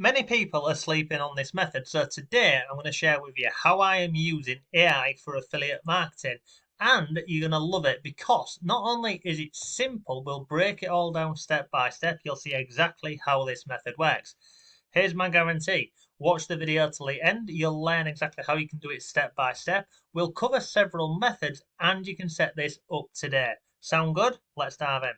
Many people are sleeping on this method, so today I'm going to share with you how I am using AI for affiliate marketing. And you're going to love it because not only is it simple, we'll break it all down step by step. You'll see exactly how this method works. Here's my guarantee. Watch the video till the end. You'll learn exactly how you can do it step by step. We'll cover several methods and you can set this up today. Sound good? Let's dive in.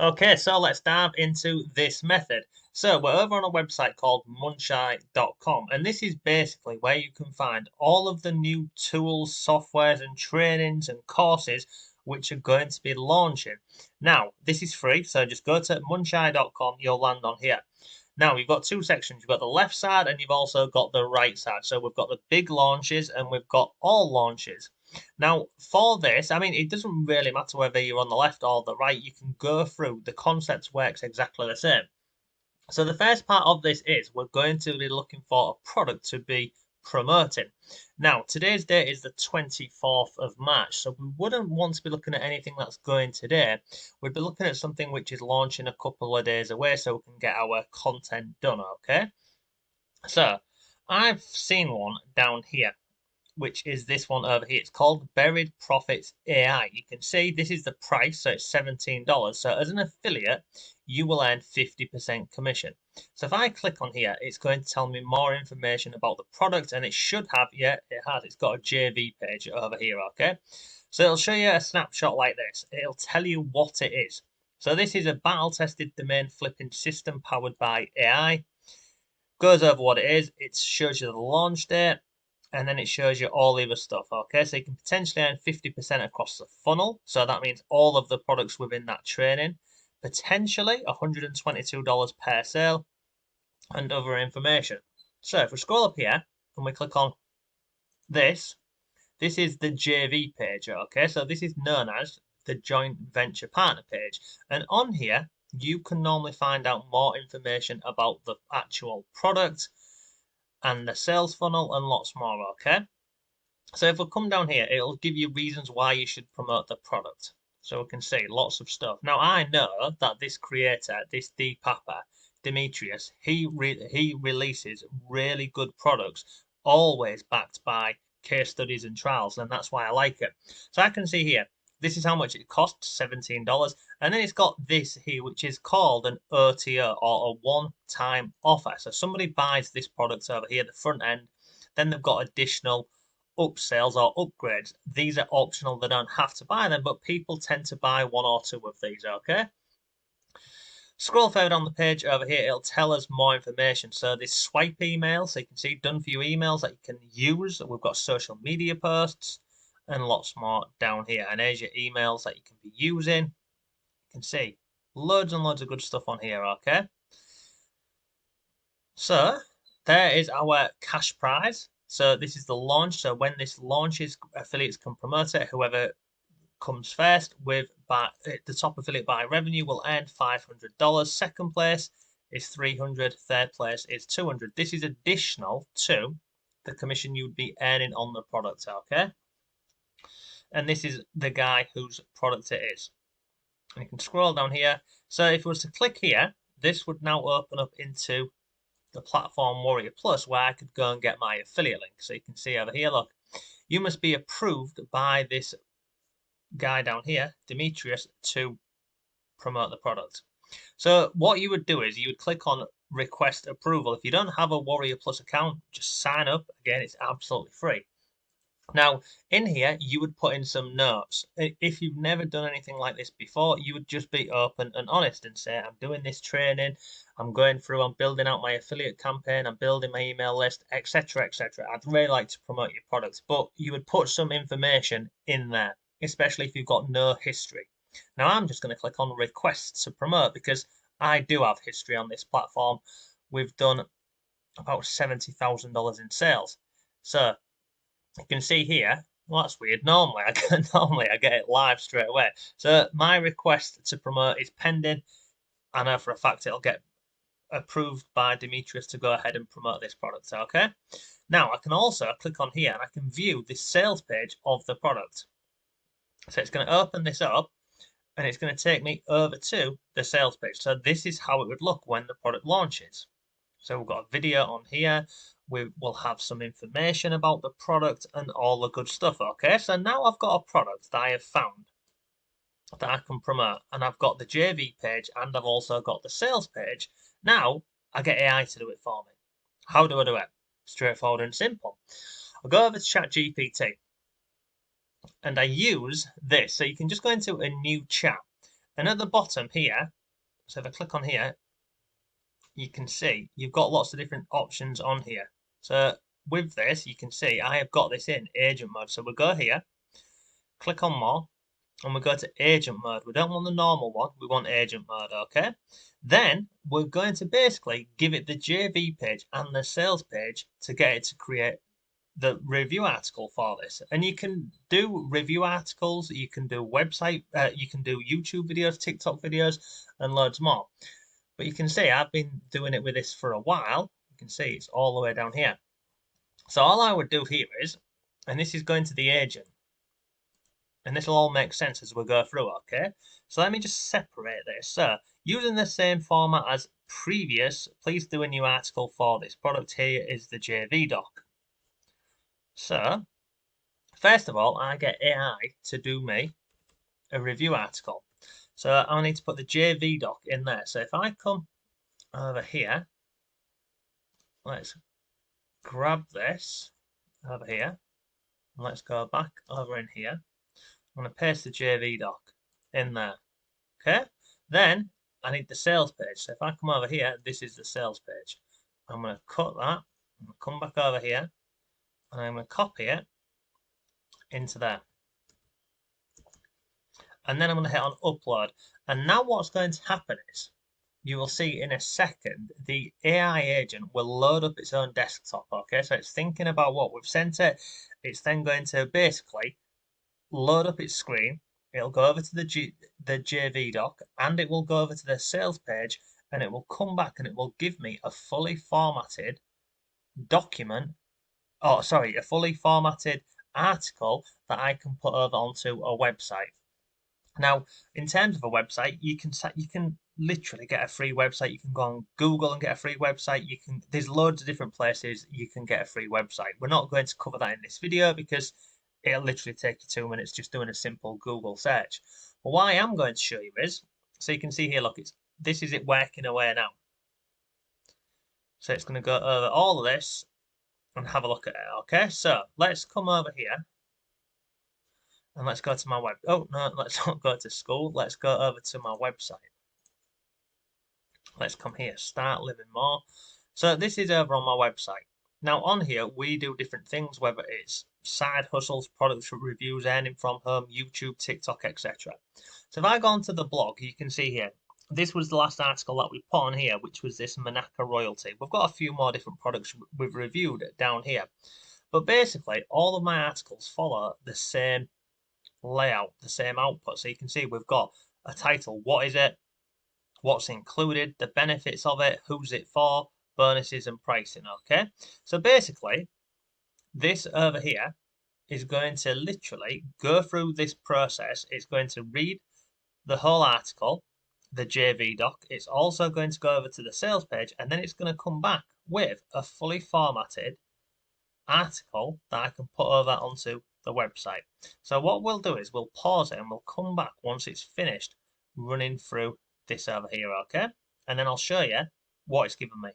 Okay, so let's dive into this method. So we're over on a website called munchai.com, and this is basically where you can find all of the new tools, softwares, and trainings and courses which are going to be launching. Now, this is free, so just go to munchai.com, you'll land on here. Now, we've got two sections. You've got the left side and you've also got the right side. So we've got the big launches and we've got all launches. Now, for this, I mean, it doesn't really matter whether you're on the left or the right. You can go through. The concept works exactly the same. So the first part of this is we're going to be looking for a product to be promoting. Now, today's date is the 24th of March, so we wouldn't want to be looking at anything that's going today. We'd be looking at something which is launching a couple of days away so we can get our content done, okay? So, I've seen one down here which is this one over here. It's called Buried Profits AI. You can see this is the price, so it's $17. So as an affiliate, you will earn 50% commission. So if I click on here, it's going to tell me more information about the product, and it should have, yeah, it has. It's got a JV page over here, okay? So it'll show you a snapshot like this. It'll tell you what it is. So this is a battle-tested domain flipping system powered by AI. Goes over what it is. It shows you the launch date, and then it shows you all the other stuff. Okay, so you can potentially earn 50% across the funnel. So that means all of the products within that training, potentially $122 per sale, and other information. So if we scroll up here and we click on this, this is the JV page. Okay, so this is known as the joint venture partner page. And on here, you can normally find out more information about the actual product and the sales funnel and lots more, okay? So if we come down here, it'll give you reasons why you should promote the product. So we can see lots of stuff. Now I know that this creator, this Deepapa, Demetrius, he releases really good products, always backed by case studies and trials, and that's why I like it. So I can see here, this is how much it costs, $17. And then it's got this here, which is called an OTO or a one-time offer. So somebody buys this product over here, the front end, then they've got additional upsells or upgrades. These are optional, they don't have to buy them, but people tend to buy one or two of these, okay? Scroll further on the page over here, it'll tell us more information. So this swipe email, so you can see done for you emails that you can use. We've got social media posts and lots more down here. And there's your emails that you can be using. You can see loads and loads of good stuff on here, okay? So there is our cash prize. So this is the launch. So when this launches, affiliates can promote it. Whoever comes first with the top affiliate by revenue will earn $500. Second place is $300. Third place is $200. This is additional to the commission you would be earning on the product, okay? And this is the guy whose product it is. And you can scroll down here. So if we was to click here, this would now open up into the Platform Warrior Plus, where I could go and get my affiliate link. So you can see over here, look, you must be approved by this guy down here, Demetrius, to promote the product. So what you would do is you would click on request approval. If you don't have a Warrior Plus account, just sign up. Again, it's absolutely free. Now, in here, you would put in some notes. If you've never done anything like this before, you would just be open and honest and say, I'm doing this training, I'm going through, I'm building out my affiliate campaign, I'm building my email list, etc., etc. I'd really like to promote your products, but you would put some information in there, especially if you've got no history. Now, I'm just going to click on request to promote because I do have history on this platform. We've done about $70,000 in sales. So you can see here, well, that's weird. Normally I get it live straight away. So my request to promote is pending. I know for a fact it'll get approved by Demetrius to go ahead and promote this product. Okay. Now I can also click on here and I can view this sales page of the product. So it's going to open this up and it's going to take me over to the sales page. So this is how it would look when the product launches. So we've got a video on here. We will have some information about the product and all the good stuff. Okay, so now I've got a product that I have found that I can promote, and I've got the JV page and I've also got the sales page. Now I get AI to do it for me. How do I do it? Straightforward and simple. I go over to ChatGPT and I use this. So you can just go into a new chat, and at the bottom here, so if I click on here, you can see you've got lots of different options on here. So with this, you can see I have got this in agent mode. So we'll go here, click on more, and we go to agent mode. We don't want the normal one, we want agent mode, okay? Then we're going to basically give it the JV page and the sales page to get it to create the review article for this. And you can do review articles, you can do website, you can do YouTube videos, TikTok videos, and loads more. But you can see I've been doing it with this for a while. You can see it's all the way down here. So all I would do here is, and this is going to the agent, and this will all make sense as we go through, okay? So let me just separate this. So using the same format as previous, please do a new article for this product. Here is the JV doc. So first of all, I get AI to do me a review article. So I need to put the JV doc in there. So if I come over here, let's grab this over here, and let's go back over in here. I'm going to paste the JV doc in there. Okay, then I need the sales page. So if I come over here, this is the sales page. I'm going to cut that, I'm going to come back over here, and I'm going to copy it into there. And then I'm going to hit on upload. And now what's going to happen is, you will see in a second, the AI agent will load up its own desktop, okay? So it's thinking about what we've sent it. It's then going to basically load up its screen. It'll go over to the JV doc, and it will go over to the sales page, and it will come back and it will give me a fully formatted document, oh sorry, a fully formatted article that I can put over onto a website. Now, in terms of a website, you can literally get a free website. You can go on Google and get a free website. There's loads of different places you can get a free website. We're not going to cover that in this video because it'll literally take you 2 minutes just doing a simple Google search. But what I am going to show you is, so you can see here, look, this is it working away now. So it's going to go over all of this and have a look at it. Okay, so let's come over here. And let's go to my web. Oh, no, let's not go to school. Let's go over to my website. Let's come here, start living more. So this is over on my website. Now on here, we do different things, whether it's side hustles, product reviews, earning from home, YouTube, TikTok, etc. So if I go onto the blog, you can see here, this was the last article that we put on here, which was this Monaco royalty. We've got a few more different products we've reviewed down here. But basically, all of my articles follow the same layout, the same output. So you can see we've got a title, what is it, what's included, the benefits of it, who's it for, bonuses and pricing, okay? So basically, this over here is going to literally go through this process. It's going to read the whole article, the JV doc. It's also going to go over to the sales page, and then it's going to come back with a fully formatted article that I can put over onto the website. So what we'll do is we'll pause it and we'll come back once it's finished running through this over here, okay? And then I'll show you what it's given me.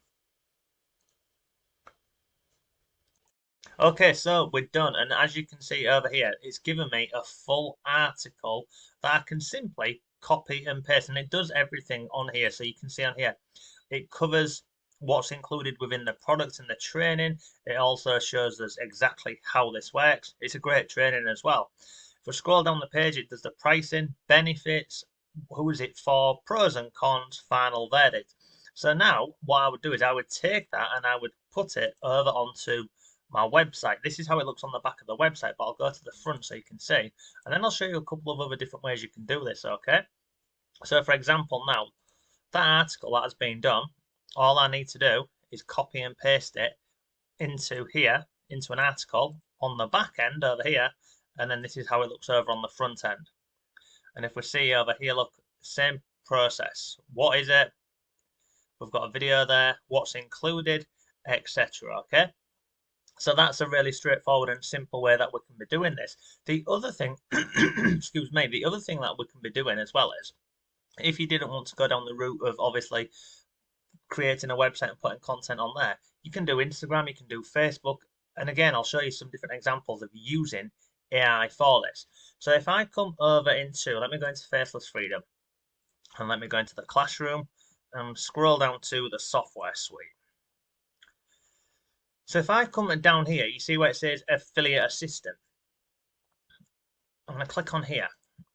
Okay, so we're done, and as you can see over here, it's given me a full article that I can simply copy and paste, and it does everything on here. So you can see on here, it covers what's included within the product and the training. It also shows us exactly how this works. It's a great training as well. If we scroll down the page, it does the pricing, benefits, who is it for, pros and cons, final verdict. So now what I would do is I would take that and I would put it over onto my website. This is how it looks on the back of the website, but I'll go to the front so you can see. And then I'll show you a couple of other different ways you can do this, okay? So for example now, that article that has been done, all I need to do is copy and paste it into here, into an article on the back end over here, and then this is how it looks over on the front end. And if we see over here, look, same process. What is it? We've got a video there, what's included, etc. Okay, so that's a really straightforward and simple way that we can be doing this. The other thing, excuse me, the other thing that we can be doing as well is, if you didn't want to go down the route of obviously creating a website and putting content on there, you can do Instagram, you can do Facebook, and again, I'll show you some different examples of using AI for this. So if I come over into, let me go into Faceless Freedom, and let me go into the classroom, and scroll down to the software suite. So if I come down here, you see where it says Affiliate Assistant. I'm going to click on here.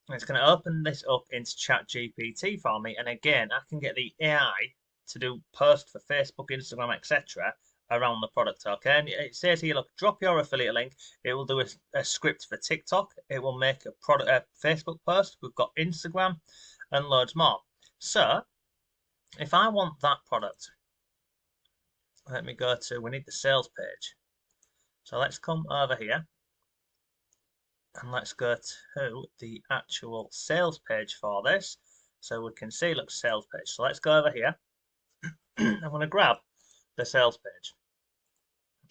And it's going to open this up into ChatGPT for me. And again, I can get the AI to do posts for Facebook, Instagram, etc. around the product. Okay, and it says here, look, drop your affiliate link. It will do a script for TikTok. It will make a Facebook post. We've got Instagram and loads more. So if I want that product, let me go to, we need the sales page. So let's come over here and let's go to the actual sales page for this. So we can see, look, sales page. So let's go over here. I'm going to grab the sales page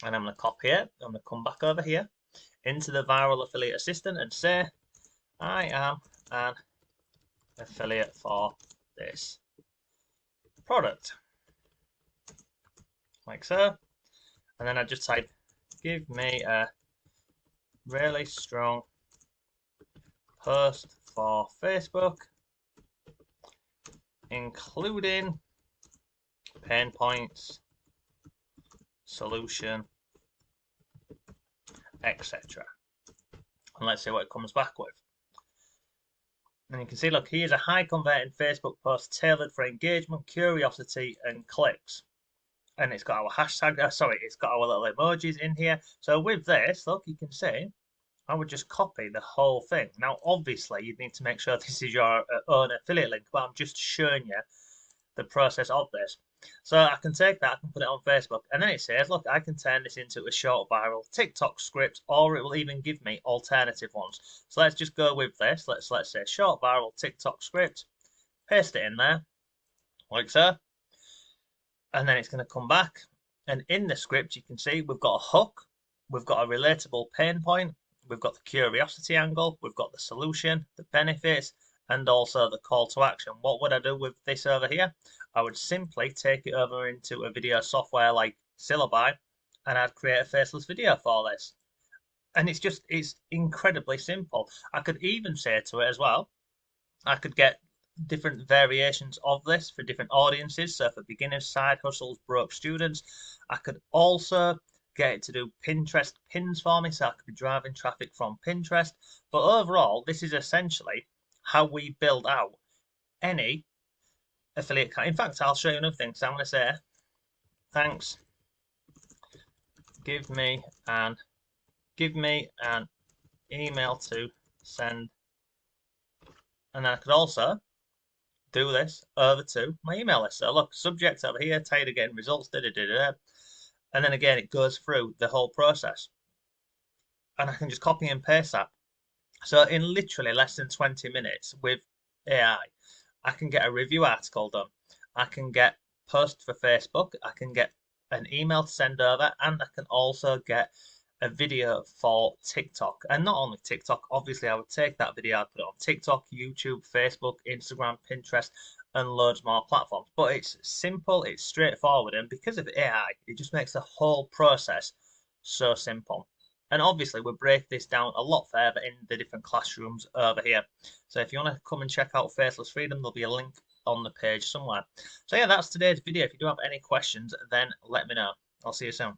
and I'm going to copy it. I'm going to come back over here into the Viral Affiliate Assistant and say, I am an affiliate for this product. Like so. And then I just type, give me a really strong post for Facebook, including pain points, solution, etc. And let's see what it comes back with. And you can see, look, here's a high converting Facebook post tailored for engagement, curiosity, and clicks. And it's got our hashtag, it's got our little emojis in here. So with this, look, you can see, I would just copy the whole thing. Now, obviously, you'd need to make sure this is your own affiliate link, but I'm just showing you the process of this. So I can take that, I can put it on Facebook, and then it says, look, I can turn this into a short viral TikTok script, or it will even give me alternative ones. So let's just go with this. Let's say short viral TikTok script, paste it in there, like so. And then it's going to come back, and in the script you can see we've got a hook, we've got a relatable pain point, we've got the curiosity angle, we've got the solution, the benefits, and also the call to action. What would I do with this over here? I would simply take it over into a video software like Syllabi, and I'd create a faceless video for this. And it's incredibly simple. I could even say to it as well, I could get different variations of this for different audiences. So for beginners, side hustles, broke students, I could also get it to do Pinterest pins for me, so I could be driving traffic from Pinterest. But overall, this is essentially how we build out any affiliate. In fact, I'll show you another thing. So I'm going to say, thanks, give me an email to send, and then I could also do this over to my email list. So look, subject over here, tired again, results, and then again it goes through the whole process, and I can just copy and paste that. So in literally less than 20 minutes with AI, I can get a review article done, I can get posts for Facebook, I can get an email to send over, and I can also get a video for TikTok. And not only TikTok, obviously I would take that video, I'd put it on TikTok, YouTube, Facebook, Instagram, Pinterest, and loads more platforms. But it's simple, it's straightforward, and because of AI, it just makes the whole process so simple. And obviously we break this down a lot further in the different classrooms over here. So if you want to come and check out Faceless Freedom, there'll be a link on the page somewhere. So yeah, that's today's video. If you do have any questions, then let me know. I'll see you soon.